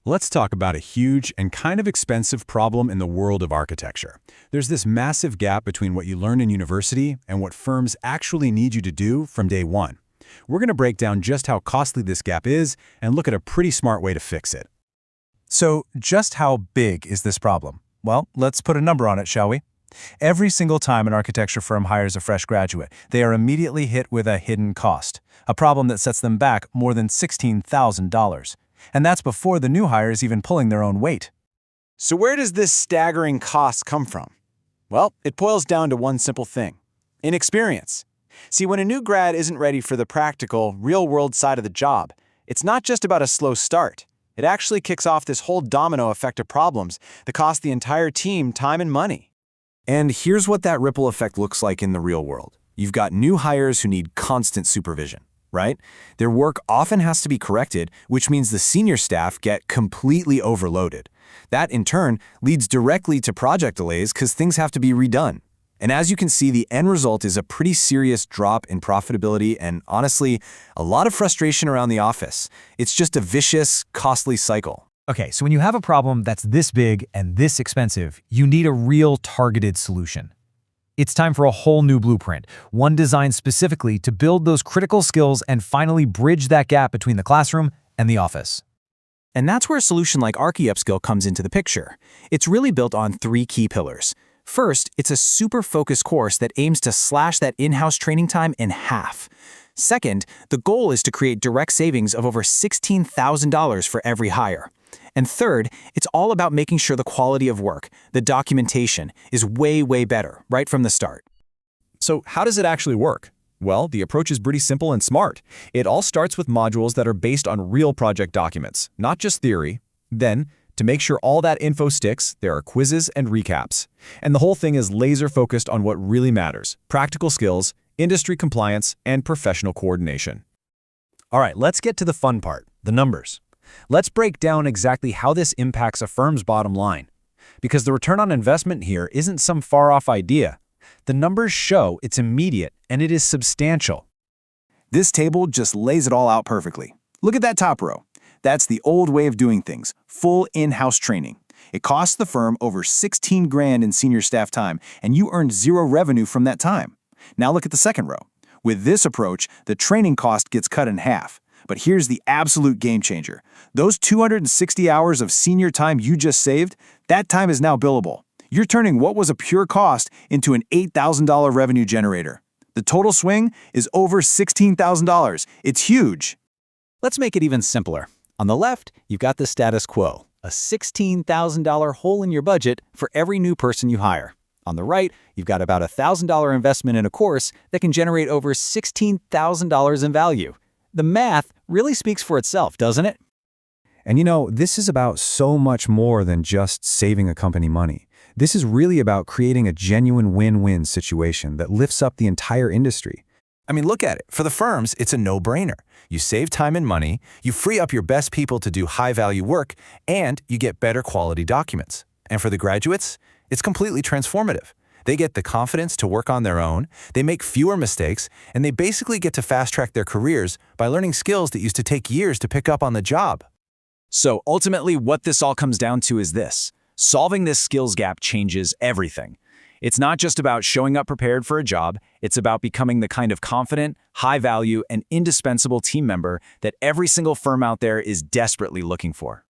Let's talk about a huge and kind of expensive problem in the world of architecture. There's this massive gap between what you learn in university and what firms actually need you to do from day one. We're going to break down just how costly this gap is and look at a pretty smart way to fix it. So, just how big is this problem? Well, let's put a number on it, shall we? Every single time an architecture firm hires a fresh graduate, they are immediately hit with a hidden cost, a problem that sets them back more than $16,000. And that's before the new hire is even pulling their own weight. So where does this staggering cost come from? Well, it boils down to one simple thing: inexperience. See, when a new grad isn't ready for the practical, real-world side of the job, it's not just about a slow start. It actually kicks off this whole domino effect of problems that cost the entire team time and money. And here's what that ripple effect looks like in the real world. You've got new hires who need constant supervision, right? Their work often has to be corrected, which means the senior staff get completely overloaded. That, in turn, leads directly to project delays because things have to be redone. And as you can see, the end result is a pretty serious drop in profitability and, honestly, a lot of frustration around the office. It's just a vicious, costly cycle. Okay, so when you have a problem that's this big and this expensive, you need a real targeted solution. It's time for a whole new blueprint, one designed specifically to build those critical skills and finally bridge that gap between the classroom and the office. And that's where a solution like Archi Upskill comes into the picture. It's really built on three key pillars. First, it's a super focused course that aims to slash that in-house training time in half. Second, the goal is to create direct savings of over $16,000 for every hire. And third, it's all about making sure the quality of work, the documentation, is way, way better right from the start. So how does it actually work? Well, the approach is pretty simple and smart. It all starts with modules that are based on real project documents, not just theory. Then, to make sure all that info sticks, there are quizzes and recaps. And the whole thing is laser-focused on what really matters: practical skills, industry compliance, and professional coordination. All right, let's get to the fun part, the numbers. Let's break down exactly how this impacts a firm's bottom line. Because the return on investment here isn't some far-off idea. The numbers show it's immediate and it is substantial. This table just lays it all out perfectly. Look at that top row. That's the old way of doing things, full in-house training. It costs the firm over $16,000 in senior staff time, and you earned zero revenue from that time. Now look at the second row. With this approach, the training cost gets cut in half. But here's the absolute game changer. Those 260 hours of senior time you just saved, that time is now billable. You're turning what was a pure cost into an $8,000 revenue generator. The total swing is over $16,000. It's huge. Let's make it even simpler. On the left, you've got the status quo, a $16,000 hole in your budget for every new person you hire. On the right, you've got about a $1,000 investment in a course that can generate over $16,000 in value. The math really speaks for itself, doesn't it? And this is about so much more than just saving a company money. This is really about creating a genuine win-win situation that lifts up the entire industry. I mean, look at it. For the firms, it's a no-brainer. You save time and money, you free up your best people to do high-value work, and you get better quality documents. And for the graduates, it's completely transformative. They get the confidence to work on their own, they make fewer mistakes, and they basically get to fast-track their careers by learning skills that used to take years to pick up on the job. So ultimately, what this all comes down to is this: solving this skills gap changes everything. It's not just about showing up prepared for a job, it's about becoming the kind of confident, high-value, and indispensable team member that every single firm out there is desperately looking for.